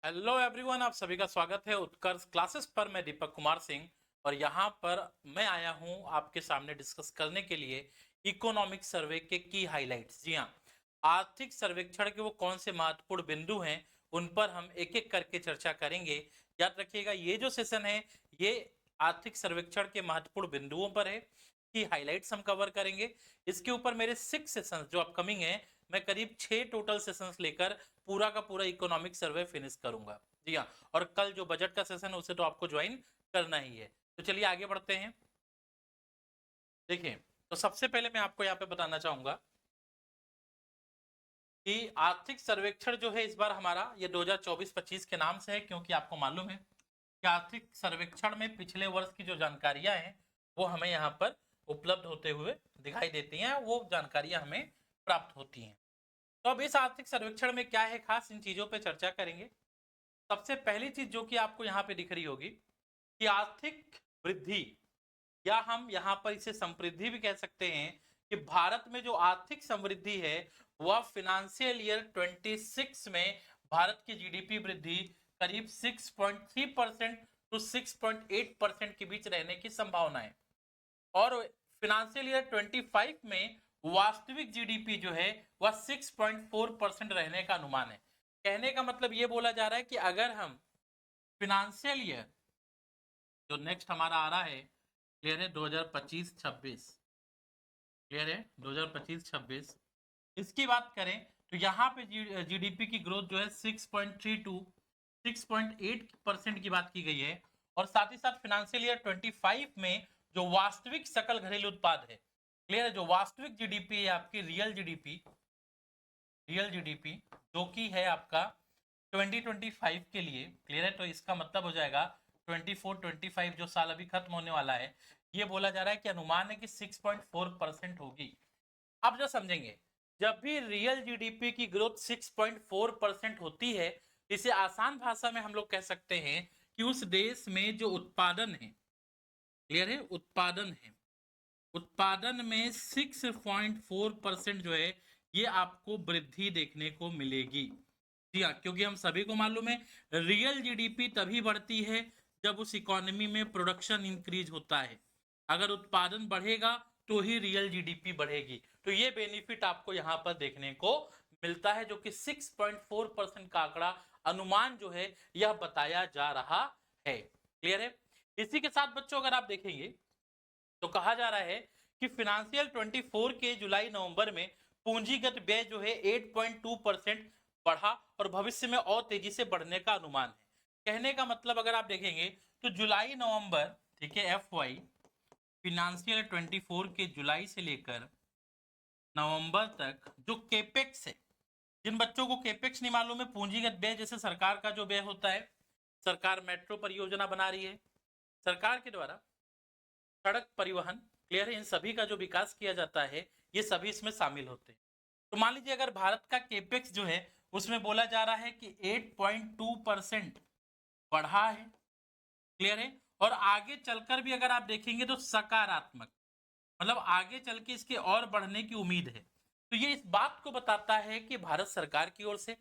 Hello everyone, आप सभी का स्वागत है उत्कर्ष क्लासेस पर। मैं दीपक कुमार सिंह और यहाँ पर मैं आया हूँ आपके सामने डिस्कस करने के लिए इकोनॉमिक सर्वे के की हाइलाइट्स। जी हाँ, आर्थिक सर्वेक्षण के वो कौन से महत्वपूर्ण बिंदु हैं उन पर हम एक एक करके चर्चा करेंगे। याद रखिएगा, ये जो सेशन है ये आर्थिक सर्वेक्षण के महत्वपूर्ण बिंदुओं पर है, की हाइलाइट्स हम कवर करेंगे। इसके ऊपर मेरे 6 सेशंस जो अपकमिंग है, मैं करीब 6 टोटल सेशंस लेकर पूरा का पूरा इकोनॉमिक सर्वे फिनिश करूंगा। जी हाँ, और कल जो बजट का सेशन है उसे तो आपको ज्वाइन करना ही है। तो चलिए आगे बढ़ते हैं। देखिए, तो सबसे पहले मैं आपको यहाँ पे बताना चाहूंगा कि आर्थिक सर्वेक्षण जो है इस बार हमारा ये 2024-25 के नाम से है, क्योंकि आपको मालूम है कि आर्थिक सर्वेक्षण में पिछले वर्ष की जो जानकारियां हैं वो हमें यहाँ पर उपलब्ध होते हुए दिखाई देती हैं, वो जानकारियां हमें प्राप्त होती हैं। तो अब इस आर्थिक सर्वेक्षण में क्या है खास, इन चीजों पर चर्चा करेंगे। सबसे पहली चीज जो कि आपको यहाँ पे दिख रही होगी कि आर्थिक वृद्धि, या हम यहाँ पर इसे समृद्धि भी कह सकते हैं, कि भारत में जो आर्थिक समृद्धि है वह फिनेंशियल ईयर 26 में भारत की जीडीपी वृद्धि करीब 6.3% टू 6.8% के बीच रहने की संभावना है। और फिनेंशियल ईयर 25 में वास्तविक जीडीपी जो है वह 6.4% रहने का अनुमान है। कहने का मतलब ये बोला जा रहा है कि अगर हम फिनेंशियल ईयर जो नेक्स्ट हमारा आ रहा है, क्लियर है, 2025-26, क्लियर है, 2025-26, इसकी बात करें तो यहाँ पे जीडीपी की ग्रोथ जो है 6.3 टू 6.8% की बात की गई है। और साथ ही साथ फिनेंशियल ईयर 25 में जो वास्तविक सकल घरेलू उत्पाद है, क्लियर है, जो वास्तविक जीडीपी है आपकी, रियल जीडीपी जो कि है आपका 2025 के लिए, क्लियर है, तो इसका मतलब हो जाएगा 24-25 जो साल अभी खत्म होने वाला है, ये बोला जा रहा है कि अनुमान है कि 6.4% होगी। अब जो समझेंगे, जब भी रियल जीडीपी की ग्रोथ 6.4% होती है, इसे आसान भाषा में हम लोग कह सकते हैं कि उस देश में जो उत्पादन है, क्लियर है, उत्पादन में 6.4% जो है ये आपको वृद्धि देखने को मिलेगी। जी हाँ, क्योंकि हम सभी को मालूम है रियल जीडीपी तभी बढ़ती है जब उस इकोनॉमी में प्रोडक्शन इंक्रीज होता है। अगर उत्पादन बढ़ेगा तो ही रियल जीडीपी बढ़ेगी। तो ये बेनिफिट आपको यहाँ पर देखने को मिलता है, जो कि 6.4% का आंकड़ा अनुमान जो है यह बताया जा रहा है। क्लियर है। इसी के साथ बच्चों अगर आप देखेंगे तो कहा जा रहा है कि फिनेंशियल 24 के जुलाई नवंबर में पूंजीगत व्यय जो है 8.2% बढ़ा और भविष्य में और तेजी से बढ़ने का अनुमान है। कहने का मतलब अगर आप देखेंगे तो जुलाई नवंबर, ठीक है, FY फिनेंशियल 24 के जुलाई से लेकर नवंबर तक जो केपेक्स है, जिन बच्चों को केपेक्स नहीं मालूम है, पूंजीगत व्यय, जैसे सरकार का जो व्यय होता है, सरकार मेट्रो परियोजना बना रही है, सरकार के द्वारा सड़क परिवहन, क्लियर है, इन सभी का जो विकास किया जाता है ये सभी इसमें शामिल होते हैं। तो मान लीजिए अगर भारत का केपेक्स जो है उसमें बोला जा रहा है कि 8.2% बढ़ा है, क्लियर है, और आगे चलकर भी अगर आप देखेंगे तो सकारात्मक, मतलब आगे चल के इसके और बढ़ने की उम्मीद है। तो ये इस बात को बताता है कि भारत सरकार की ओर से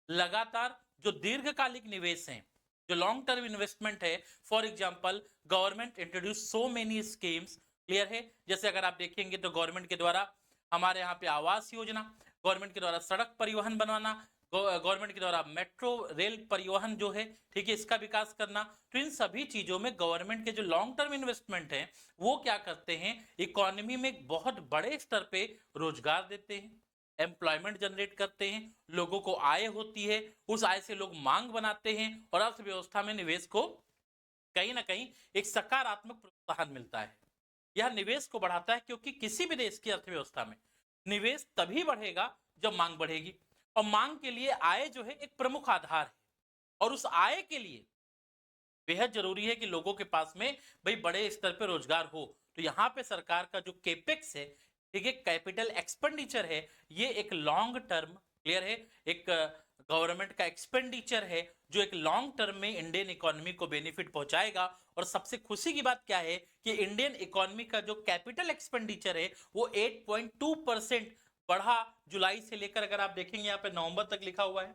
लगातार जो दीर्घकालिक निवेश हैं, जो लॉन्ग टर्म इन्वेस्टमेंट है, for example government introduce so many schemes, clear है, जैसे अगर आप देखेंगे तो गवर्नमेंट के द्वारा हमारे यहाँ पे आवास योजना, गवर्नमेंट के द्वारा सड़क परिवहन बनवाना, गवर्नमेंट के द्वारा मेट्रो रेल परिवहन जो है, ठीक है, इसका विकास करना। तो इन सभी चीजों में गवर्नमेंट के जो लॉन्ग टर्म इन्वेस्टमेंट है वो क्या करते हैं, इकोनॉमी में एक बहुत बड़े स्तर पे रोजगार देते हैं, एम्प्लॉयमेंट जनरेट करते हैं, लोगों को आय होती है, उस आय से लोग मांग बनाते हैं और अर्थव्यवस्था में निवेश को कहीं ना कहीं एक सकारात्मक प्रोत्साहन मिलता है। यह निवेश को बढ़ाता है, क्योंकि किसी भी देश की अर्थव्यवस्था में निवेश तभी बढ़ेगा जब मांग बढ़ेगी, और मांग के लिए आय जो है एक प्रमुख आधार है, और उस आय के लिए बेहद जरूरी है कि लोगों के पास में भाई बड़े स्तर पे रोजगार हो। तो यहाँ पे सरकार का जो केपेक्स है, ठीक है, कैपिटल एक्सपेंडिचर है, ये एक लॉन्ग टर्म, क्लियर है, एक गवर्नमेंट का एक्सपेंडिचर है जो एक लॉन्ग टर्म में इंडियन इकोनॉमी को बेनिफिट पहुंचाएगा। और सबसे खुशी की बात क्या है कि इंडियन इकोनॉमी का जो कैपिटल एक्सपेंडिचर है वो 8.2% बढ़ा जुलाई से लेकर, अगर आप देखेंगे यहाँ पे नवंबर तक लिखा हुआ है,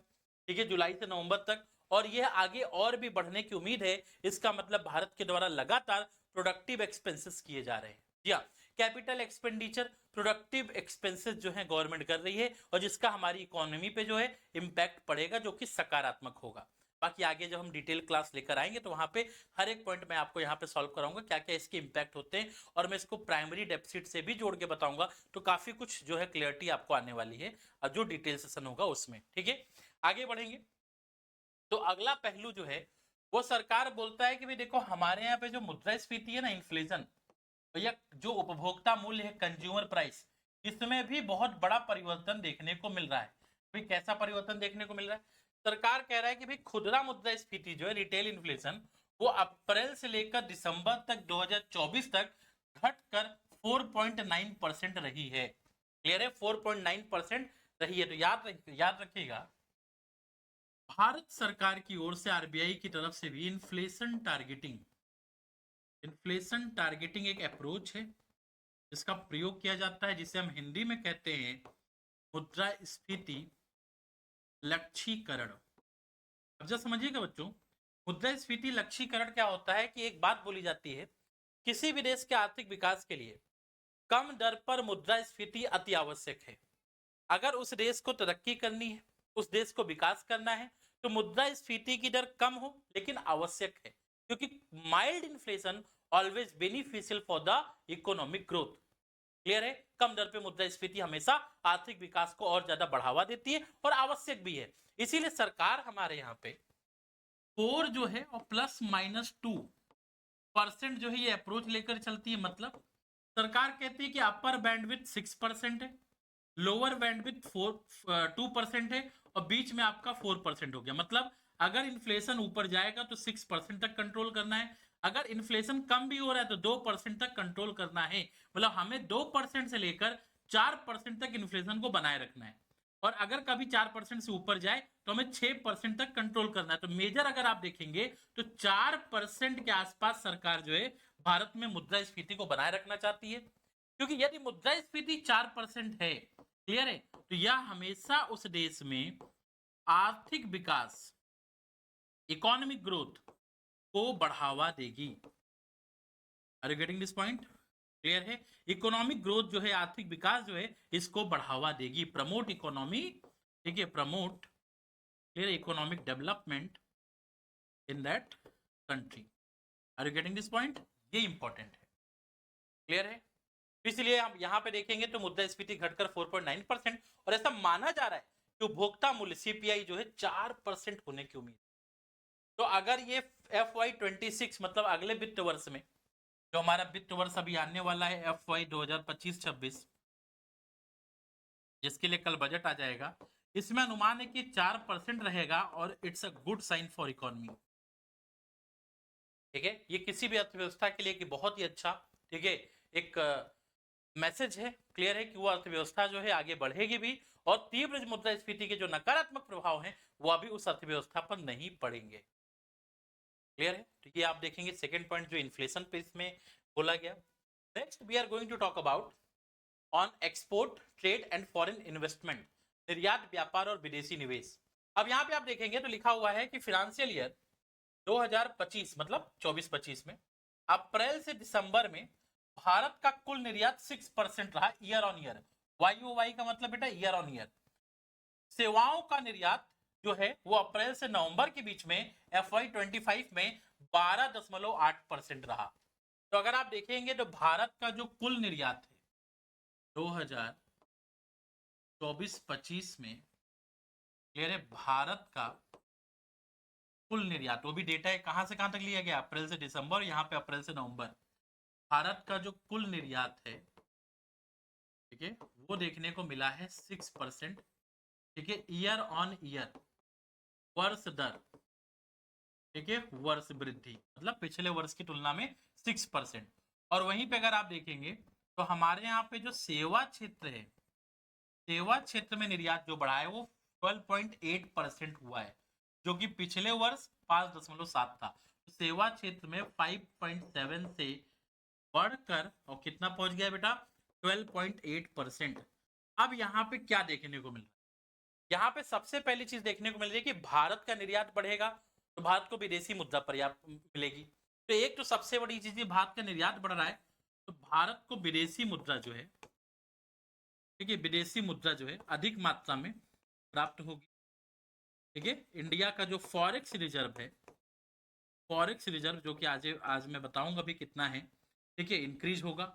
ठीक है, जुलाई से नवंबर तक, और यह आगे और भी बढ़ने की उम्मीद है। इसका मतलब भारत के द्वारा लगातार प्रोडक्टिव एक्सपेंसेस किए जा रहे हैं। जी हाँ, कैपिटल एक्सपेंडिचर, प्रोडक्टिव एक्सपेंसेस जो है गवर्नमेंट कर रही है और जिसका हमारी इकोनॉमी पे जो है इम्पैक्ट पड़ेगा, जो कि सकारात्मक होगा। बाकी आगे जब हम डिटेल क्लास लेकर आएंगे तो वहां पे हर एक पॉइंट मैं आपको यहाँ पे सॉल्व कराऊंगा, क्या क्या इसके इम्पैक्ट होते हैं, और मैं इसको प्राइमरी डेफिसिट से भी जोड़ के बताऊंगा। तो काफी कुछ जो है क्लियरिटी आपको आने वाली है और जो डिटेल सेशन होगा उसमें। ठीक है, आगे बढ़ेंगे। तो अगला पहलू जो है वो सरकार बोलता है कि भाई देखो, हमारे यहाँ पे जो मुद्रास्फीति है ना, इन्फ्लेशन, भैया जो उपभोक्ता मूल्य है, कंज्यूमर प्राइस, इसमें भी बहुत बड़ा परिवर्तन देखने को मिल रहा है। भाई कैसा परिवर्तन देखने को मिल रहा है? सरकार कह रहा है कि भाई खुदरा मुद्रास्फीति जो है, रिटेल इन्फ्लेशन, वो अप्रैल से लेकर दिसंबर तक 2024 तक घटकर 4.9% रही है। क्लियर है, 4.9% रही है। तो याद रखिएगा, भारत सरकार की ओर से आरबीआई की तरफ से भी इन्फ्लेशन टारगेटिंग एक अप्रोच है जिसका प्रयोग किया जाता है, जिसे हम हिंदी में कहते हैं मुद्रास्फीति लक्षीकरण। अब जरा समझिएगा बच्चों, मुद्रास्फीति लक्षीकरण क्या होता है कि एक बात बोली जाती है, किसी भी देश के आर्थिक विकास के लिए कम दर पर मुद्रास्फीति अति आवश्यक है। अगर उस देश को तरक्की करनी है, उस देश को विकास करना है, तो मुद्रास्फीति की दर कम हो लेकिन आवश्यक है, क्योंकि mild inflation always beneficial for the economic growth. Clear है, कम दर पे मुद्रास्फीति हमेशा आर्थिक विकास को और ज्यादा बढ़ावा देती है और आवश्यक भी है। इसीलिए सरकार हमारे यहाँ पे 4 जो है और +-2% जो है ये अप्रोच लेकर चलती है। मतलब सरकार कहती है कि अपर बैंडविड्थ 6% है, लोअर बैंडविड्थ 2% है और बीच में आपका 4% हो गया। मतलब अगर इन्फ्लेशन ऊपर जाएगा तो 6% तक कंट्रोल करना है, अगर इन्फ्लेशन कम भी हो रहा है तो 2% तक कंट्रोल करना है। मतलब हमें 2% से लेकर 4% तक इन्फ्लेशन को बनाए रखना है, और अगर कभी 4% से ऊपर जाए तो हमें 6% तक कंट्रोल करना है। तो मेजर अगर आप देखेंगे तो 4% के आसपास सरकार जो है भारत में मुद्रास्फीति को बनाए रखना चाहती है, क्योंकि यदि मुद्रास्फीति 4% है, क्लियर है, तो यह हमेशा उस देश में आर्थिक विकास, इकोनॉमिक ग्रोथ को बढ़ावा देगी। Are you getting this point? Clear है, इकोनॉमिक ग्रोथ जो है, आर्थिक विकास जो है, इसको बढ़ावा देगी। प्रमोट इकोनॉमी, ठीक है, promote clear economic development in that country. Are you getting this point? ये इंपॉर्टेंट है। क्लियर है, इसलिए हम यहां पे देखेंगे तो मुद्रास्फीति घटकर 4.9%, और ऐसा माना जा रहा है कि उपभोक्ता मूल्य सीपीआई जो है 4% होने की उम्मीद। तो अगर ये FY26 मतलब अगले वित्त वर्ष में, जो हमारा वित्त वर्ष अभी आने वाला है FY 2025-26, जिसके लिए कल बजट आ जाएगा, इसमें अनुमान है कि 4% रहेगा और it's a good sign for economy. ठीक है, ये किसी भी अर्थव्यवस्था के लिए कि बहुत ही अच्छा, ठीक है, एक मैसेज है। क्लियर है कि वो अर्थव्यवस्था जो है आगे बढ़ेगी भी, और तीव्र मुद्रास्फीति के जो नकारात्मक प्रभाव हैं वो अभी उस अर्थव्यवस्था पर नहीं पड़ेंगे। क्लियर है, तो ये आप देखेंगे सेकंड पॉइंट जो इन्फ्लेशन पे इसमें बोला गया। Next we are going to talk about on export trade and foreign investment, निर्यात, व्यापार और विदेशी निवेश। अब यहाँ पे आप देखेंगे तो लिखा हुआ है कि फाइनेंशियल ईयर 2025 मतलब 24-25 में अप्रैल से दिसंबर में भारत का कुल निर्यात 6% रहा ईयर ऑन ईयर। YOY का मतलब बेटा ईयर ऑन ईयर। सेवाओं का निर्यात जो है वो अप्रैल से नवंबर के बीच में FY25 में 12.8% रहा। तो अगर आप देखेंगे तो भारत का जो कुल निर्यात है 2024-25 में, क्लियर है, भारत का कुल निर्यात, वो भी डेटा है कहां से कहां तक लिया गया, अप्रैल से दिसंबर, यहाँ पे अप्रैल से नवंबर। भारत का जो कुल निर्यात है, ठीक है, वो देखने को मिला है 6%, ठीक है, ईयर ऑन ईयर, वर्ष दर, ठीक है, वर्ष वृद्धि, मतलब पिछले वर्ष की तुलना में 6%। और वहीं पे अगर आप देखेंगे तो हमारे यहाँ पे जो सेवा क्षेत्र है, सेवा क्षेत्र में निर्यात जो बढ़ा है वो 12.8% हुआ है, जो कि पिछले वर्ष 5.7 था। तो सेवा क्षेत्र में 5.7 से बढ़कर और कितना पहुंच गया बेटा, 12.8%। अब यहाँ पे क्या देखने को मिल रहा है यहाँ पे सबसे पहली चीज देखने को मिल रही है कि भारत का निर्यात बढ़ेगा तो भारत को विदेशी मुद्रा पर्याप्त मिलेगी। तो एक तो सबसे बड़ी चीज है, भारत का निर्यात बढ़ रहा है तो भारत को विदेशी मुद्रा जो है, ठीक है, विदेशी मुद्रा जो है अधिक मात्रा में प्राप्त होगी। ठीक है, इंडिया का जो फॉरेक्स रिजर्व है, फॉरेक्स रिजर्व जो कि आज मैं बताऊंगा भी कितना है, ठीक है, इंक्रीज होगा।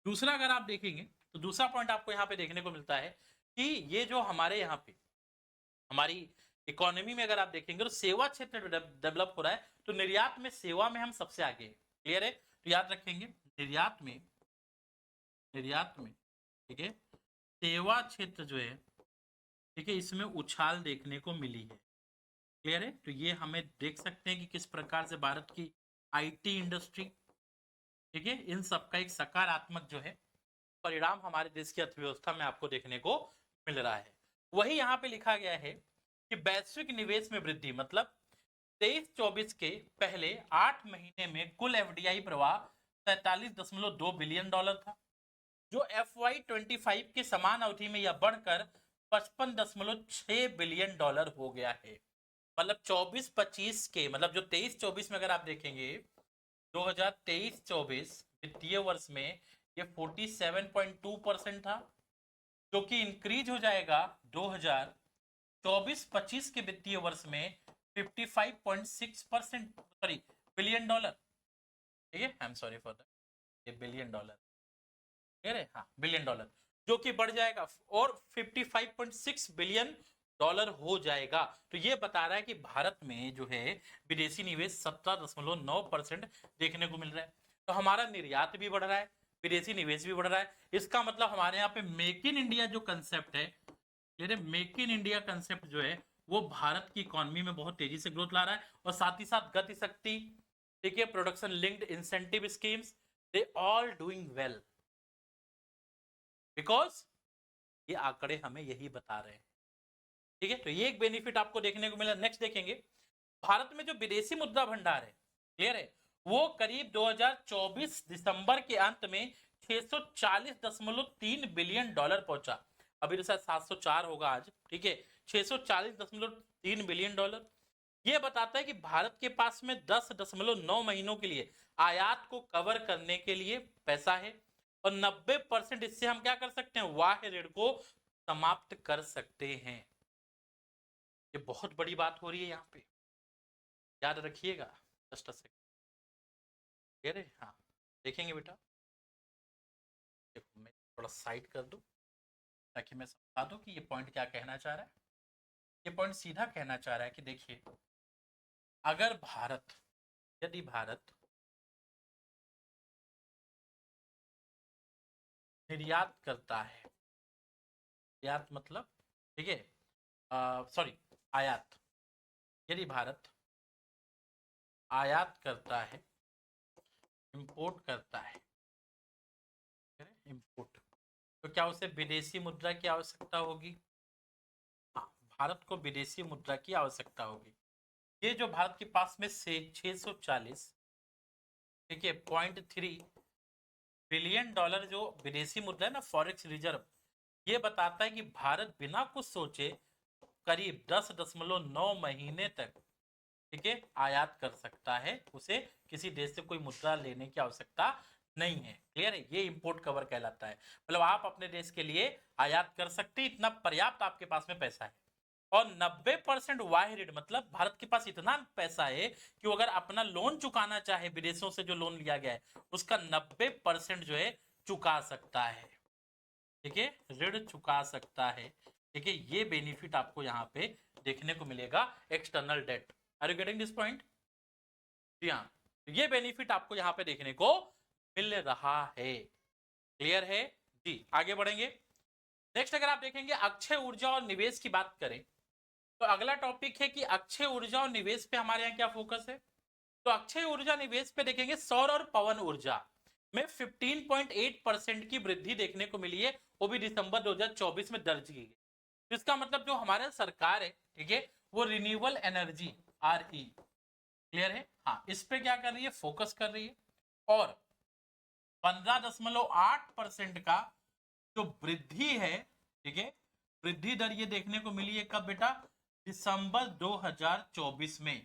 दूसरा अगर आप देखेंगे तो दूसरा पॉइंट आपको यहाँ पे देखने को मिलता है कि ये जो हमारे यहाँ पे हमारी इकोनॉमी में अगर आप देखेंगे तो सेवा क्षेत्र डेवलप हो रहा है, तो निर्यात में सेवा में हम सबसे आगे हैं। क्लियर है, तो याद रखेंगे निर्यात में ठीक है, सेवा क्षेत्र जो है, ठीक है, इसमें उछाल देखने को मिली है। क्लियर है, तो ये हमें देख सकते हैं कि किस प्रकार से भारत की आईटी इंडस्ट्री, ठीक है, इन सब का एक सकारात्मक जो है परिणाम हमारे देश की अर्थव्यवस्था में आपको देखने को मिल रहा है। वही यहाँ पे लिखा गया है कि वैश्विक निवेश में वृद्धि, मतलब 23-24 के पहले 8 महीने में कुल एफडीआई प्रवाह 47.2 बिलियन डॉलर था, जो FY25 के समान अवधि में यह बढ़कर 55.6 बिलियन डॉलर हो गया है। मतलब 24-25 के, मतलब जो 23-24 में अगर आप देखेंगे 2023-24 वित्तीय वर्ष में ये 47.2% था, जो कि इंक्रीज हो जाएगा 2024-25 के वित्तीय वर्ष में 55.6%, सॉरी बिलियन डॉलर, ठीक है, I am sorry for that, ये बिलियन डॉलर, ठीक है, हाँ बिलियन डॉलर, जो कि बढ़ जाएगा और 55.6 बिलियन डॉलर हो जाएगा। तो ये बता रहा है कि भारत में जो है विदेशी निवेश 17.9% देखने को मिल रहा है। तो हमारा निर्यात भी बढ़ रहा है, विदेशी निवेश भी बढ़ रहा है। इसका मतलब हमारे यहाँ पे मेक इन इंडिया जो कंसेप्ट है, मेक इन इंडिया कंसेप्ट जो है वो भारत की इकोनॉमी में बहुत तेजी से ग्रोथ ला रहा है, और साथ ही साथ गति शक्ति, ठीक है, production linked incentive schemes, they all doing well, because ये आंकड़े हमें यही बता रहे हैं। ठीक है, तो ये एक बेनिफिट आपको देखने को मिला। नेक्स्ट देखेंगे, भारत में जो विदेशी मुद्रा भंडार है, क्लियर है, वो करीब 2024 दिसंबर के अंत में 640.3 बिलियन डॉलर पहुंचा। अभी तो शायद 704 होगा आज, ठीक है, 640.3 बिलियन डॉलर। ये बताता है कि भारत के पास में 10.9 महीनों के लिए आयात को कवर करने के लिए पैसा है, और 90% इससे हम क्या कर सकते हैं, बाह्य ऋण को समाप्त कर सकते हैं। ये बहुत बड़ी बात हो रही है यहाँ पे, याद रखिएगा। जस्ट अ सेकंड, हाँ देखेंगे बेटा, देखो मैं थोड़ा साइड कर दूं ताकि मैं समझा दूं कि ये पॉइंट क्या कहना चाह रहा है। ये पॉइंट सीधा कहना चाह रहा है कि देखिए, अगर भारत, यदि भारत निर्यात करता है, निर्यात मतलब, ठीक है, सॉरी आयात, यदि भारत आयात करता है, इंपोर्ट करता है, इंपोर्ट, तो क्या उसे विदेशी मुद्रा की आवश्यकता होगी? हाँ, भारत को विदेशी मुद्रा की आवश्यकता होगी। ये जो भारत के पास में से 640, ठीक है, 0.3 बिलियन डॉलर जो विदेशी मुद्रा है ना, फॉरेक्स रिजर्व, ये बताता है कि भारत बिना कुछ सोचे करीब 10.9 महीने तक, ठीक है, आयात कर सकता है। उसे किसी देश से कोई मुद्रा लेने की आवश्यकता नहीं है। क्लियर है, ये इंपोर्ट कवर कहलाता है। मतलब आप अपने देश के लिए आयात कर सकते हैं, इतना पर्याप्त आपके पास में पैसा है। और 90% बाह्य ऋण, मतलब भारत के पास इतना पैसा है कि वो अगर अपना लोन चुकाना चाहे, विदेशों से जो लोन लिया गया है उसका 90% जो है चुका सकता है, ठीक है, ऋण चुका सकता है। ठीक है, ये बेनिफिट आपको यहाँ पे देखने को मिलेगा, external date. Are you getting this point? जी हाँ, ये बेनिफिट आपको यहाँ पे देखने को मिल रहा है। क्लियर है जी, आगे बढ़ेंगे। नेक्स्ट अगर आप देखेंगे अक्षय ऊर्जा और निवेश की बात करें, तो अगला टॉपिक है कि अक्षय ऊर्जा और निवेश पे हमारे यहाँ क्या फोकस है। तो अक्षय ऊर्जा निवेश पे देखेंगे, सौर और पवन ऊर्जा में 15.8% की वृद्धि देखने को मिली है, वो भी दिसंबर 2024 में दर्ज की गई। तो इसका मतलब जो हमारे सरकार है, ठीक है, वो रिन्यूएबल एनर्जी RE, क्लियर है, हाँ, इस पे क्या कर रही है, फोकस कर रही है। और 15.8% का जो वृद्धि है, ठीक है, वृद्धि दर ये देखने को मिली है कब बेटा? दिसंबर 2024 में।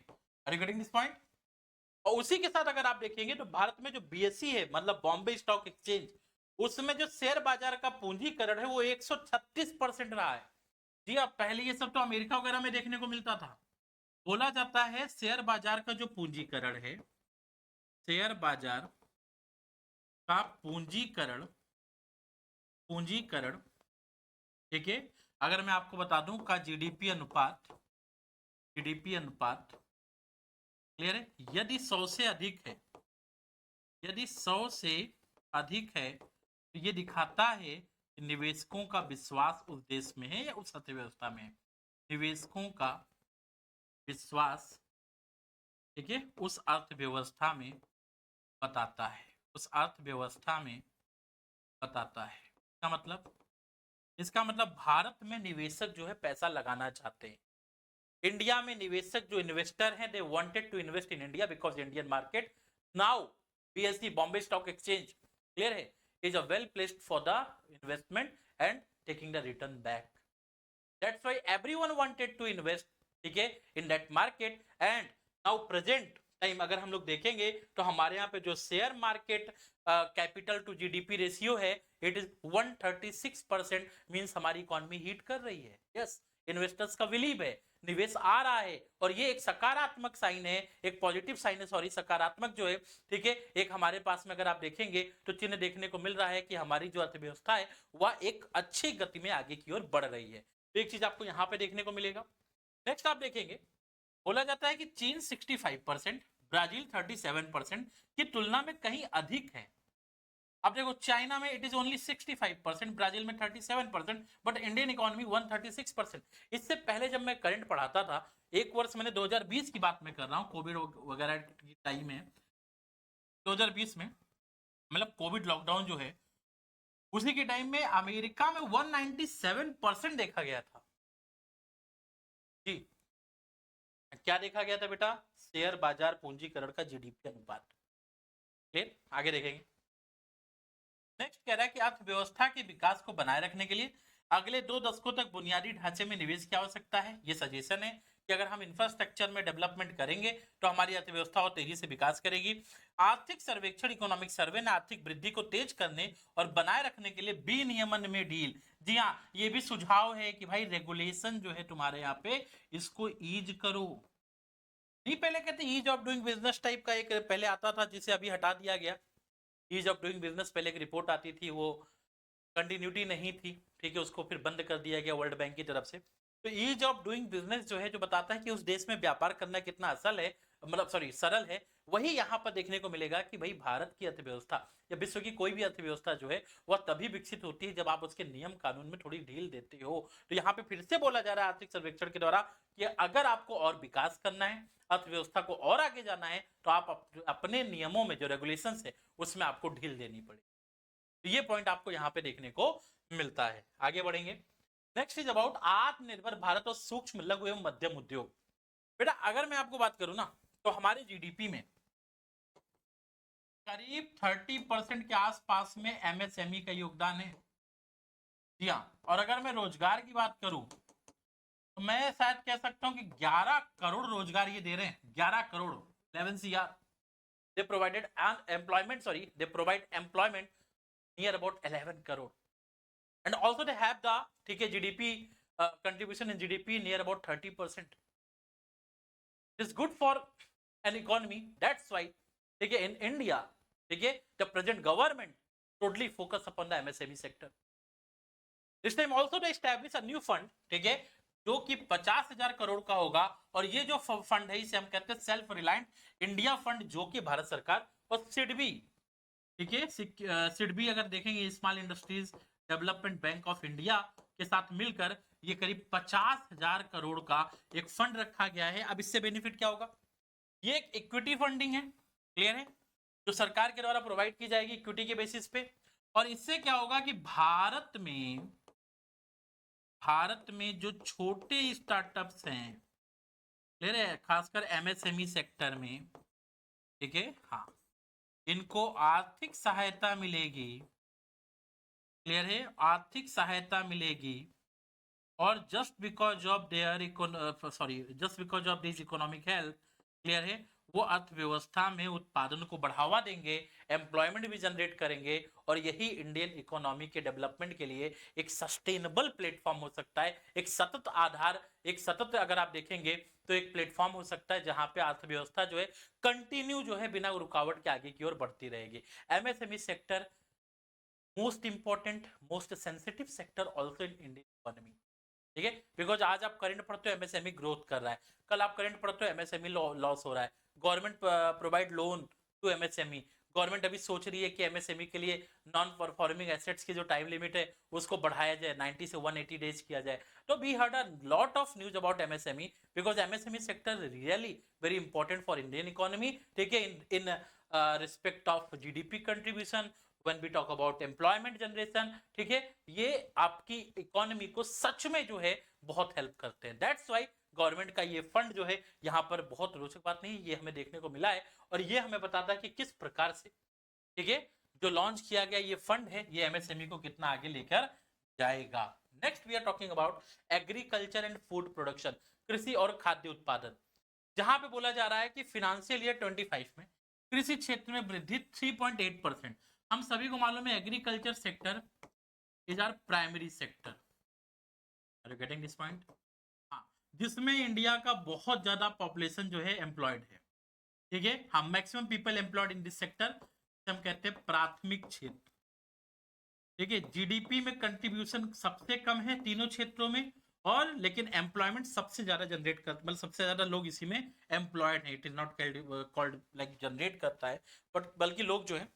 Are you getting this point? और उसी के साथ अगर आप देखेंगे तो भारत में जो बीएसई है, मतलब बॉम्बे स्टॉक एक्सचेंज, उसमें जो शेयर बाजार का पूंजीकरण है वो 136% रहा है। जी हाँ, पहले ये सब तो अमेरिका वगैरह में देखने को मिलता था। बोला जाता है शेयर बाजार का जो पूंजीकरण है, शेयर बाजार का पूंजीकरण पूंजीकरण ठीक है, अगर मैं आपको बता दूं का जीडीपी अनुपात क्लियर है, यदि 100 से अधिक है, यदि 100 से अधिक है तो ये दिखाता है कि निवेशकों का विश्वास उस देश में है या उस अर्थव्यवस्था में है। निवेशकों का विश्वास ठीक है उस अर्थव्यवस्था में बताता है, उस अर्थव्यवस्था में बताता है। इसका मतलब भारत में निवेशक जो है पैसा लगाना चाहते हैं। इंडिया में निवेशक जो इन्वेस्टर हैं, they wanted to invest in India because Indian market now BSE Bombay stock exchange clear है is a well placed for the investment and taking the return back. That's why everyone wanted to invest ठीक है in that market. And now present time अगर हम लोग देखेंगे तो हमारे यहाँ पे जो share market capital to GDP ratio है इट इज 136%, मींस हमारी इकोनॉमी हीट कर रही है। यस, इन्वेस्टर्स का बिलीव है, निवेश आ रहा है और ये एक सकारात्मक साइन है, एक पॉजिटिव साइन है, सॉरी सकारात्मक जो है ठीक है। एक हमारे पास में अगर आप देखेंगे तो चिन्ह देखने को मिल रहा है कि हमारी जो अर्थव्यवस्था है वह एक अच्छी गति में आगे की ओर बढ़ रही है। तो एक चीज आपको यहाँ पे देखने को मिलेगा। नेक्स्ट आप देखेंगे, बोला जाता है कि चीन 65%, ब्राजील 37% की तुलना में कहीं अधिक है। अब देखो चाइना में इट इज ओनली 65%, ब्राजील में 37%, बट इंडियन इकोनॉमी 136%। इससे पहले जब मैं करंट पढ़ाता था, एक वर्ष मैंने 2020 की बात में कर रहा हूँ, कोविड वगैरह की टाइम में 2020 में, मतलब कोविड लॉकडाउन जो है उसी के टाइम में अमेरिका में 197% देखा गया था। जी, क्या देखा गया था बेटा? शेयर बाजार पूंजीकरण का जीडीपी अनुपात। फिर आगे देखेंगे। नेक्स्ट कह रहा है कि अर्थव्यवस्था के विकास को बनाए रखने के लिए अगले 2 दशकों तक बुनियादी ढांचे में निवेश की आवश्यकता है। ये सजेशन है कि अगर हम इंफ्रास्ट्रक्चर में डेवलपमेंट करेंगे तो हमारी अर्थव्यवस्था और तेजी से विकास करेगी। आर्थिक सर्वेक्षण इकोनॉमिक सर्वे ने आर्थिक वृद्धि को तेज करने और बनाए रखने के लिए विनियमन में ढील। जी हाँ, ये भी सुझाव है कि भाई रेगुलेशन जो है तुम्हारे यहाँ पे इसको ईज करो। नहीं, पहले कहते ease of doing business type का एक पहले आता था जिसे अभी हटा दिया गया। ईज ऑफ डूइंग बिजनेस पहले एक रिपोर्ट आती थी, वो कंटिन्यूटी नहीं थी ठीक है, उसको फिर बंद कर दिया गया वर्ल्ड बैंक की तरफ से। तो ईज ऑफ डूइंग बिजनेस जो है जो बताता है कि उस देश में व्यापार करना कितना असल है, मतलब सॉरी सरल है, वही यहाँ पर देखने को मिलेगा कि भाई भारत की अर्थव्यवस्था या विश्व की कोई भी अर्थव्यवस्था जो है वह तभी विकसित होती है जब आप उसके नियम कानून में थोड़ी ढील देते हो। तो यहाँ पे फिर से बोला जा रहा है आर्थिक सर्वेक्षण के द्वारा कि अगर आपको और विकास करना है, अर्थव्यवस्था को और आगे जाना है, तो आप अपने नियमों में जो रेगुलेशंस है उसमें आपको ढील देनी पड़ेगी। तो ये पॉइंट आपको यहाँ पे देखने को मिलता है। आगे बढ़ेंगे। नेक्स्ट इज अबाउट आत्मनिर्भर भारत और सूक्ष्म लघु एवं मध्यम उद्योग। बेटा अगर मैं आपको बात करूं ना तो हमारे जीडीपी में करीब 30% के आसपास में एमएसएमई का योगदान है। जी हाँ, और अगर मैं रोजगार की बात करूं तो मैं शायद कह सकता हूं कि 11 करोड़ रोजगार ये दे रहे हैं। 11 crore 11 CR they provided an employment, sorry, they provide employment near about 11 crore, and also they have the ठीक है GDP contribution in GDP near about 30%. It is good for an economy. That's why ठीक है in India ठीक है the present government totally focus upon the MSME sector. This time also they establish a new fund ठीक है जो कि 50,000 करोड़ का होगा, और ये जो फंड है इसे हम कहते हैं सेल्फ रिलायंट इंडिया फंड, जो कि भारत सरकार और सिडबी ठीक है सिडबी अगर देखेंगे small industries development bank of India के साथ मिलकर ये करीब 50,000 करोड़ का एक फंड रखा गया है। अब इससे बेनिफिट क्या होगा? ये एक इक्विटी फंडिंग है, क्लियर है, जो सरकार के द्वारा प्रोवाइड की जाएगी इक्विटी के बेसिस पे। और इससे क्या होगा कि भारत में जो छोटे स्टार्टअप्स हैं, क्लियर है, खासकर एमएसएमई सेक्टर में ठीक है, हाँ, इनको आर्थिक सहायता मिलेगी, क्लियर है, आर्थिक सहायता मिलेगी और just because of this economic health, clear है, वो अर्थव्यवस्था में उत्पादन को बढ़ावा देंगे, एम्प्लॉयमेंट भी जनरेट करेंगे, और यही इंडियन इकोनॉमी के डेवलपमेंट के लिए एक सस्टेनेबल प्लेटफॉर्म हो सकता है, एक सतत आधार, एक सतत, अगर आप देखेंगे तो एक प्लेटफॉर्म हो सकता है जहां पे अर्थव्यवस्था जो है कंटिन्यू जो है बिना रुकावट के आगे की ओर बढ़ती रहेगी। MSME sector most important, most sensitive sector also in Indian economy, ठीक है, बिकॉज आज आप करंट पढ़ते हो एमएसएमई ग्रोथ कर रहा है, कल आप करंट पढ़ते हो एमएसएमई लॉस हो रहा है, government provide loan to MSME, government अभी सोच रही है कि एमएसएमई के लिए नॉन परफॉर्मिंग एसेट्स की जो टाइम लिमिट है उसको बढ़ाया जाए, 90 से 180 डेज किया जाए। तो we heard a lot of news about MSME because MSME sector really very important for Indian economy, ठीक है, in respect of GDP contribution, when we talk about employment generation, ठीक है, ये आपकी इकोनॉमी को सच में जो है बहुत हेल्प करते हैं। दैट्स वाई गवर्नमेंट का ये फंड जो है यहाँ पर बहुत रोचक बात नहीं, ये हमें देखने को मिला है और ये हमें बताता है कि किस प्रकार से, ठीक है, जो लॉन्च किया गया ये फंड है ये एमएसएमई को कितना आगे लेकर जाएगा। Next we are talking about agriculture and food production, कृषि और खाद्य उत्पादन, जहां पे बोला जा रहा है कि फाइनेंशियल ईयर 25 में कृषि क्षेत्र में वृद्धि 3.8%। हम सभी को मालूम है agriculture sector is our primary sector, are you getting this point? हाँ, जिसमें इंडिया का बहुत ज्यादा पॉपुलेशन जो है एम्प्लॉयड है, ठीक है, हम maximum people employed in this sector हम कहते हैं प्राथमिक क्षेत्र, ठीक है, जीडीपी में कंट्रीब्यूशन सबसे कम है तीनों क्षेत्रों में, और लेकिन एम्प्लॉयमेंट सबसे ज्यादा जनरेट कर, मतलब सबसे ज्यादा लोग इसी में एम्प्लॉयड है, it is not called like generate करता है बट बल्कि लोग जो है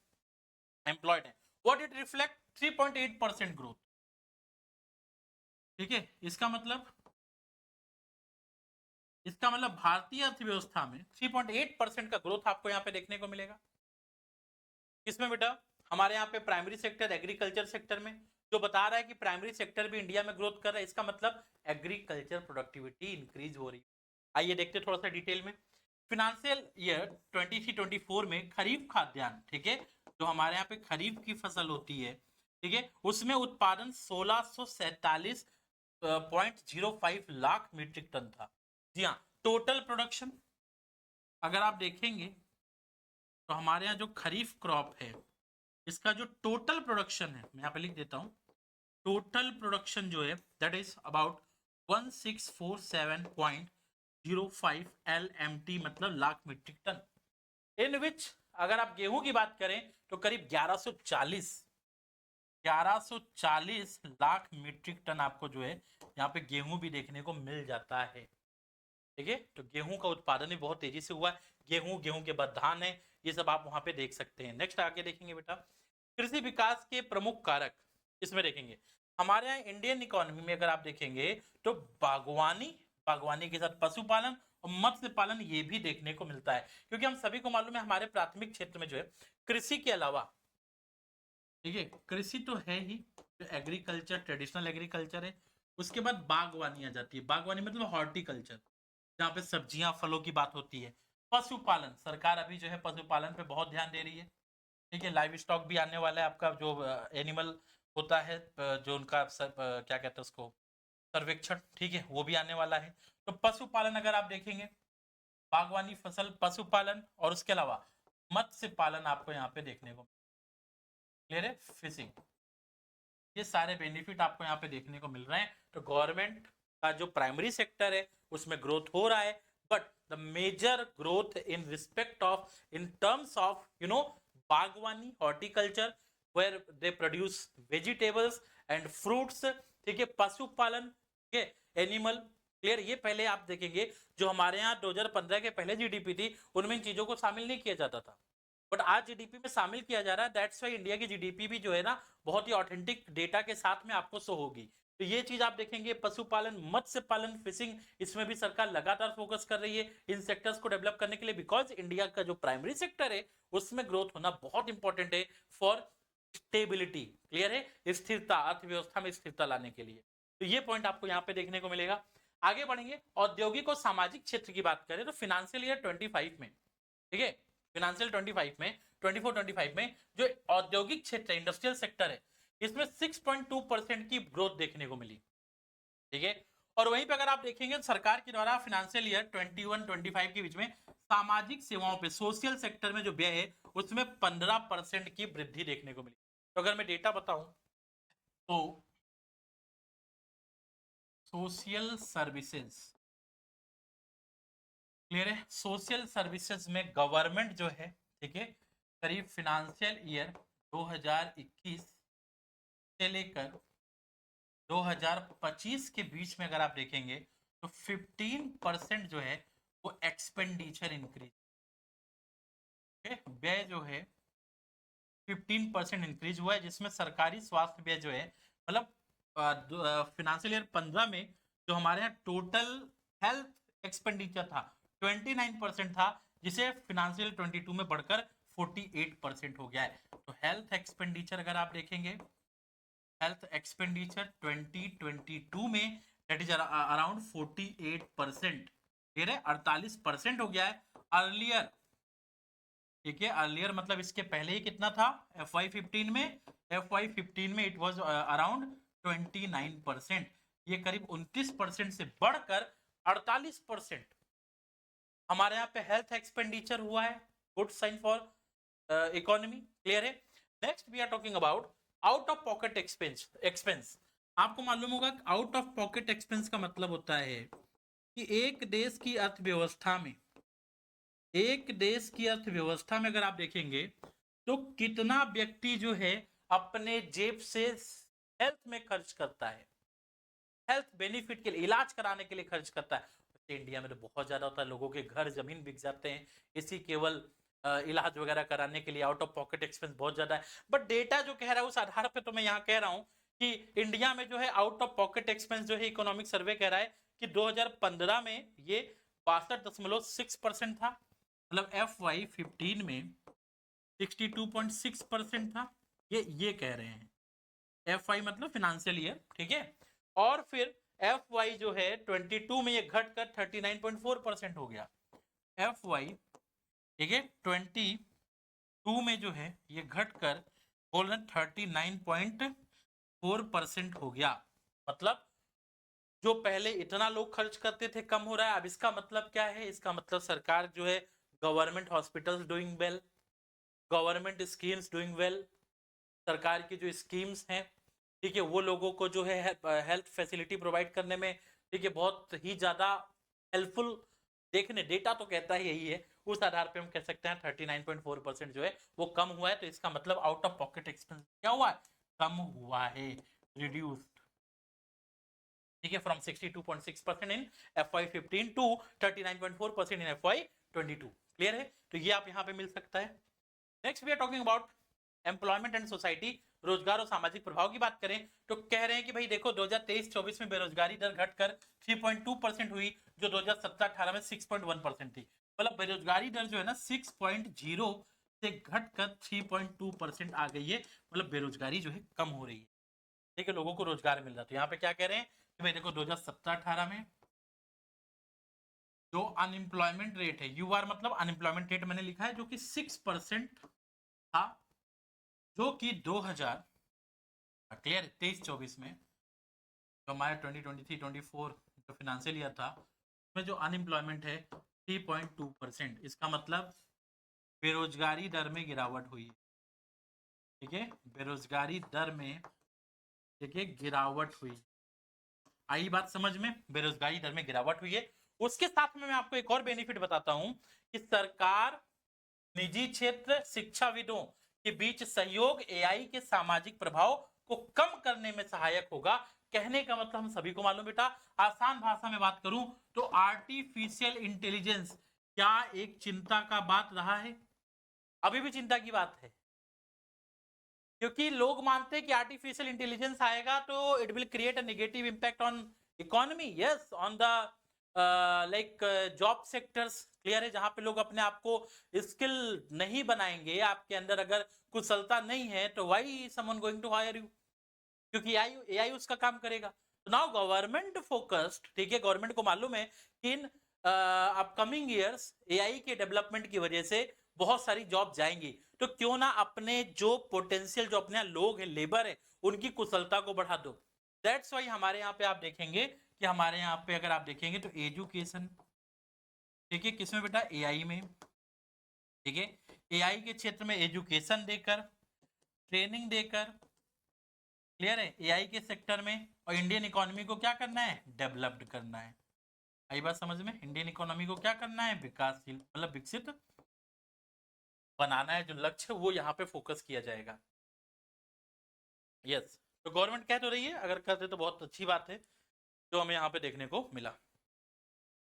एम्प्लॉयड है। व्हाट इट रिफ्लेक्ट 3.8% ग्रोथ, ठीक है, इसका मतलब भारतीय अर्थव्यवस्था में 3.8% का ग्रोथ आपको यहाँ पे देखने को मिलेगा। किसमें बेटा? हमारे यहाँ पे प्राइमरी सेक्टर एग्रीकल्चर सेक्टर में, जो बता रहा है कि प्राइमरी सेक्टर भी इंडिया में ग्रोथ कर रहा है, इसका मतलब एग्रीकल्चर प्रोडक्टिविटी इंक्रीज हो रही है। आइए देखते थोड़ा सा डिटेल में। फिनेंशियल ईयर 23-24 में खरीफ खाद्यान्न, ठीक है, जो हमारे यहाँ पे खरीफ की फसल होती है, ठीक है, उसमें उत्पादन 1647.05 लाख मीट्रिक टन था। जी हाँ, टोटल प्रोडक्शन अगर आप देखेंगे तो हमारे यहाँ जो खरीफ क्रॉप है इसका जो टोटल प्रोडक्शन है, मैं यहाँ पे लिख देता हूँ, टोटल प्रोडक्शन जो है दैट इज अबाउट 1647.05 LMT, मतलब लाख मीट्रिक टन, इन विच अगर आप गेहूं की बात करें तो करीब 1140 लाख मीट्रिक टन आपको जो है यहाँ पे गेहूं भी देखने को मिल जाता है, ठीक है, तो गेहूं का उत्पादन भी बहुत तेजी से हुआ है, गेहूं के बाद धान है, ये सब आप वहां पे देख सकते हैं। नेक्स्ट आगे देखेंगे बेटा, कृषि विकास के प्रमुख कारक, इसमें देखेंगे हमारे यहाँ इंडियन इकोनॉमी में अगर आप देखेंगे तो बागवानी के साथ पशुपालन और मत्स्य पालन ये भी देखने को मिलता है, क्योंकि हम सभी को मालूम है हमारे प्राथमिक क्षेत्र में जो है कृषि के अलावा, ठीक है, कृषि तो है ही, जो एग्रीकल्चर ट्रेडिशनल एग्रीकल्चर है, उसके बाद बागवानी आ जाती है, बागवानी मतलब हॉर्टिकल्चर जहाँ पे सब्जियां फलों की बात होती है, पशुपालन, सरकार अभी जो है पशुपालन पे बहुत ध्यान दे रही है, ठीक है, लाइव स्टॉक भी आने वाला है, आपका जो एनिमल होता है जो उनका क्या कहते हैं उसको सर्वेक्षण, ठीक है, वो भी आने वाला है। तो पशुपालन अगर आप देखेंगे, बागवानी, फसल, पशुपालन और उसके अलावा मत्स्य पालन आपको यहाँ पे देखने को, क्लियर है, फिशिंग, ये सारे बेनिफिट आपको यहाँ पे देखने को मिल रहे हैं। तो गवर्नमेंट का जो प्राइमरी सेक्टर है उसमें ग्रोथ हो रहा है, but the major growth in respect of, in terms of बागवानी, horticulture, where they produce vegetables and fruits, ठीक है, पशुपालन, ठीक है, एनिमल, क्लियर, ये पहले आप देखेंगे जो हमारे यहाँ 2015 के पहले जीडीपी थी उनमें इन चीजों को शामिल नहीं किया जाता था, बट आज जीडीपी में शामिल किया जा रहा है। दैट्स वाई इंडिया की जीडीपी भी जो है ना बहुत ही ऑथेंटिक डेटा के साथ में आपको शो होगी। तो ये चीज आप देखेंगे, पशुपालन, मत्स्य पालन, फिशिंग, इसमें भी सरकार लगातार फोकस कर रही है इन सेक्टर्स को डेवलप करने के लिए, बिकॉज इंडिया का जो प्राइमरी सेक्टर है उसमें ग्रोथ होना बहुत इंपॉर्टेंट है फॉर स्टेबिलिटी, क्लियर है, स्थिरता, अर्थव्यवस्था में स्थिरता लाने के लिए। तो ये पॉइंट आपको यहाँ पे देखने को मिलेगा। आगे बढ़ेंगे, औद्योगिक और सामाजिक क्षेत्र की बात करें तो फाइनेंशियल ईयर 25 में, ठीक है, फाइनेंशियल 25 में 24-25 में जो औद्योगिक क्षेत्र है, इंडस्ट्रियल सेक्टर है, इसमें 6.2% की ग्रोथ देखने को मिली, ठीक है। और वहीं पे अगर आप देखेंगे सरकार के द्वारा फाइनेंशियल ईयर 21-25 के बीच में सामाजिक सेवाओं पे सोशल सेक्टर में जो व्यय है उसमें 15% की वृद्धि देखने को मिली। तो अगर मैं डेटा बताऊं तो सोशल सर्विसेज, क्लियर है, सोशल सर्विसेज में गवर्नमेंट जो है, ठीक है, करीब फाइनेंशियल ईयर 2021 से लेकर 2025 के बीच में अगर आप देखेंगे तो 15% जो है वो एक्सपेंडिचर इंक्रीज, व्यय जो है 15% इंक्रीज हुआ है, जिसमें सरकारी स्वास्थ्य व्यय जो है मतलब फाइनेंशियल ईयर 15 में जो हमारे यहाँ टोटल हेल्थ एक्सपेंडिचर था 29% था, जिसे फाइनेंशियल 22 में बढ़कर 48% हो गया है। तो हेल्थ एक्सपेंडिचर अगर आप देखेंगे, हेल्थ एक्सपेंडिचर 2022 में दैट इज अराउंड 48%, ठीक है, 48% हो गया है। अर्लियर, ठीक है, अर्लियर मतलब इसके पहले ही कितना था FY15 में, FY15 में इट वाज अराउंड 29%, ये करीब 29% से बढ़कर 48% हमारे यहाँ पे हेल्थ एक्सपेंडिचर हुआ है। Good sign for economy, clear है। Next we are talking about out of pocket expense. आपको मालूम होगा आउट ऑफ पॉकेट एक्सपेंस का मतलब होता है कि एक देश की अर्थव्यवस्था में, एक देश की अर्थव्यवस्था में अगर आप देखेंगे तो कितना व्यक्ति जो है अपने जेब से हेल्थ में खर्च करता है, हेल्थ बेनिफिट के लिए, इलाज कराने के लिए खर्च करता है। इंडिया में तो बहुत ज्यादा होता है, लोगों के घर जमीन बिक जाते हैं इसी केवल इलाज वगैरह कराने के लिए। आउट ऑफ पॉकेट एक्सपेंस बहुत ज्यादा है, बट डेटा जो कह रहा है उस आधार पे तो मैं यहाँ कह रहा हूँ कि इंडिया में जो है आउट ऑफ पॉकेट एक्सपेंस जो है इकोनॉमिक सर्वे कह रहा है कि 2015 में ये 62.6% था, मतलब FY15 में 62.6% था, ये कह रहे हैं। FY मतलब फाइनेंशियल ईयर, ठीक है। और फिर FY जो है 22 में ये घटकर 39.4% हो गया। FY, ठीक है, 22 में जो है ये घटकर बोल रहे 39.4% हो गया। मतलब जो पहले इतना लोग खर्च करते थे कम हो रहा है। अब इसका मतलब क्या है? इसका मतलब सरकार जो है government hospitals doing well, government schemes doing well, सरकार की जो स्कीम्स हैं, ठीक है, वो लोगों को जो है हेल्थ फैसिलिटी प्रोवाइड करने में, ठीक है, बहुत ही ज़्यादा हेल्पफुल। देखने डेटा तो कहता है यही है, उस आधार पे हम कह सकते हैं 39.4% जो है वो कम हुआ है। तो इसका मतलब आउट ऑफ पॉकेट एक्सपेंस क्या हुआ है? कम हुआ है, रिड्यूस्ड, ठीक है, from 62.6% in FY15 to 39.4% in FY22। Clear है? तो ये आप यहाँ पे मिल सकता है। Next we are talking about employment and society, रोजगार और सामाजिक प्रभाव की बात करें तो कह रहे हैं कि भाई देखो 2023-24 में बेरोजगारी दर घटकर 3.2% हुई, जो 2017-18 में 6.1% थी। मतलब बेरोजगारी दर जो है ना 6.0 से घटकर 3.2% आ गई है। मतलब बेरोजगारी जो है कम हो रही है, ठीक है, लोगों को रोजगार मिल रहा है। तो यहाँ पे क्या कह रहे हैं कि भाई देखो 2017-18 में जो अनएम्प्लॉयमेंट रेट है, UR मतलब अनएम्प्लॉयमेंट रेट मैंने लिखा है, जो कि 6% था, जो कि 2000 क्लियर 23-24 में जो हमारे 2023-24 जो फाइनेंशियल ईयर था उसमें जो अनएम्प्लॉयमेंट है 3.2%। इसका मतलब बेरोजगारी दर में गिरावट हुई है, ठीक है, बेरोजगारी दर में, ठीक है, गिरावट हुई। आई बात समझ में? बेरोजगारी दर में गिरावट हुई है। उसके साथ में मैं आपको एक और बेनिफिट बताता हूं कि सरकार निजी क्षेत्र शिक्षाविदों के बीच सहयोग AI के सामाजिक प्रभाव को कम करने में सहायक होगा। कहने का मतलब हम सभी को मालूम बेटा, आसान भाषा में बात करूं तो आर्टिफिशियल इंटेलिजेंस क्या एक चिंता का बात रहा है? अभी भी चिंता की बात है, क्योंकि लोग मानते हैं कि आर्टिफिशियल इंटेलिजेंस आएगा तो it will create a negative impact on economy, yes, on the like job sectors. Clear है? जहां पे लोग अपने आप को स्किल नहीं बनाएंगे, आपके अंदर अगर कुशलता नहीं है तो why someone going to hire you, क्योंकि AI उसका काम करेगा। तो नाउ गवर्नमेंट फोकस्ड, ठीक है, गवर्नमेंट को मालूम है कि इन अपकमिंग ईयर्स AI के डेवलपमेंट की वजह से बहुत सारी जॉब जाएंगी, तो क्यों ना अपने जो पोटेंशियल जो अपने लोग हैं, लेबर है, उनकी कुशलता को बढ़ा दो। दैट्स वाई हमारे यहाँ पे आप देखेंगे कि हमारे यहाँ पे अगर आप देखेंगे तो एजुकेशन, ठीक है, किसमें बेटा, एआई में, ठीक है, एआई के क्षेत्र में एजुकेशन देकर, ट्रेनिंग देकर, क्लियर है, एआई के सेक्टर में, और इंडियन इकोनॉमी को क्या करना है, डेवलप्ड करना है। आई बात समझ में, इंडियन इकोनॉमी को क्या करना है, विकासशील मतलब विकसित बनाना है, जो लक्ष्य वो यहाँ पे फोकस किया जाएगा। यस, तो गवर्नमेंट कह तो रही है, अगर करते तो बहुत अच्छी बात है, जो हमें यहाँ पे देखने को मिला।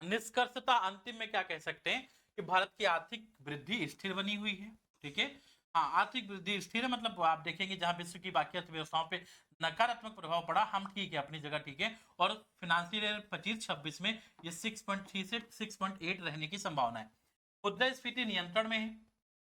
निष्कर्षता अंतिम में क्या कह सकते हैं कि भारत की आर्थिक वृद्धि स्थिर बनी हुई है, ठीक है, हाँ, आर्थिक वृद्धि स्थिर है, मतलब आप देखेंगे जहां विश्व की बाकी अर्थव्यवस्थाओं पे नकारात्मक प्रभाव पड़ा, हम ठीक है, अपनी जगह ठीक है, और फिनेंशियल ईयर 25-26 में ये 6.3 से 6.8 रहने की संभावना है। मुद्रास्फीति नियंत्रण में है,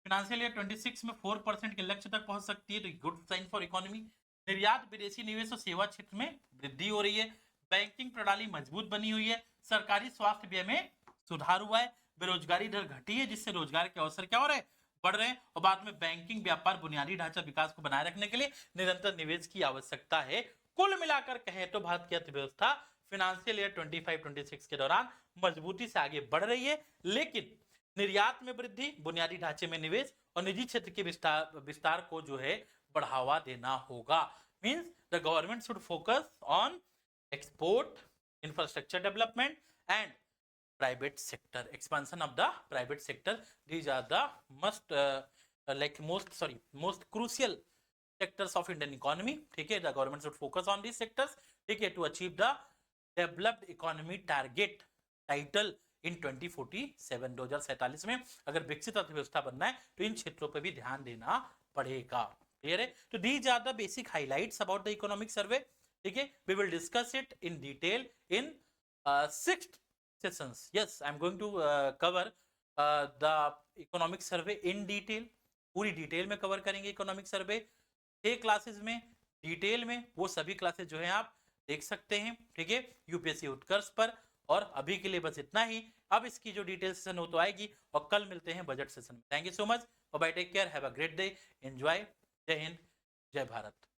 फिनेंशियल ईयर 26 में 4% के लक्ष्य तक पहुंच सकती है, तो गुड साइन फॉर इकोनॉमी। निर्यात, विदेशी निवेश और सेवा क्षेत्र में वृद्धि हो रही है, बैंकिंग प्रणाली मजबूत बनी हुई है, सरकारी स्वास्थ्य व्यय में सुधार हुआ है, बेरोजगारी दर घटी है, जिससे रोजगार के अवसर क्या हो रहे हैं, बढ़ रहे हैं, और बाद में बैंकिंग व्यापार बुनियादी ढांचा विकास को बनाए रखने के लिए निरंतर निवेश की आवश्यकता है। कुल मिलाकर कहें तो भारत की अर्थव्यवस्था फिनेंशियल ईयर 25-26 के दौरान मजबूती से आगे बढ़ रही है, लेकिन निर्यात में वृद्धि, बुनियादी ढांचे में निवेश और निजी क्षेत्र के विस्तार को जो है बढ़ावा देना होगा। Means the government should focus on export, infrastructure development and private sector, expansion of the private sector. These are the most crucial sectors of Indian economy, ठीक है, the government should focus on these sectors, ठीक है, to achieve the developed economy target title in 2047, 2047 में अगर विकसित अर्थव्यवस्था बनना है तो इन क्षेत्रों पर भी ध्यान देना पड़ेगा, क्लियर है। तो these are the basic highlights about the economic survey, ठीक है, we will discuss it in detail in 6th sessions. Yes, I am going to cover the economic survey in detail, पूरी डिटेल में cover करेंगे economic survey 6 classes में, detail में, वो सभी classes जो है आप देख सकते हैं, ठीक है, यूपीएससी उत्कर्ष पर। और अभी के लिए बस इतना ही, अब इसकी जो डिटेल सेशन हो तो आएगी, और कल मिलते हैं बजट सेशन में। Thank you so much, bye, take care, have a great day, enjoy, जय हिंद, जय भारत।